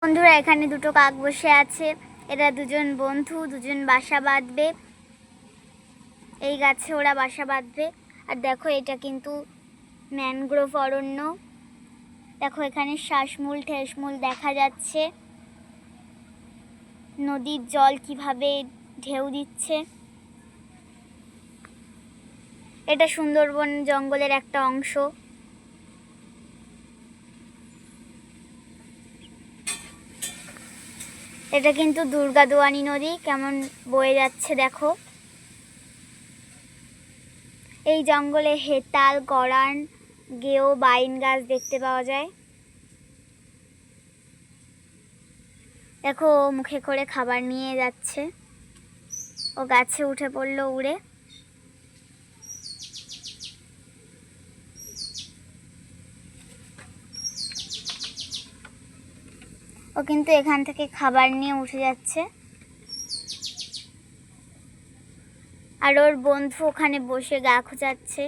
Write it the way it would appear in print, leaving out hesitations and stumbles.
বন্ধুরা এখানে দুটো কাক বসে আছে। এরা দুজন বন্ধু, দুজন বাসা বাঁধবে এই গাছে, ওরা বাসা বাঁধবে। আর দেখো এটা কিন্তু ম্যানগ্রোভ অরণ্য। দেখো এখানে শ্বাসমূল ঠেসমূল দেখা যাচ্ছে, নদীর জল কিভাবে ঢেউ দিচ্ছে। এটা সুন্দরবন জঙ্গলের একটা অংশ। এটা কিন্তু দুর্গাদুয়ানি নদী কেমন বয়ে যাচ্ছে দেখো। এই জঙ্গলে হেতাল, গরান, গেও, বাইন গাছ দেখতে পাওয়া যায়। দেখো ও মুখে করে খাবার নিয়ে যাচ্ছে, ও গাছে উঠে পড়লো উড়ে। ও কিন্তু এখান থেকে খাবার নিয়ে উঠে যাচ্ছে। আর ওর বন্ধু ওখানে বসে গা খোঁচাচ্ছে।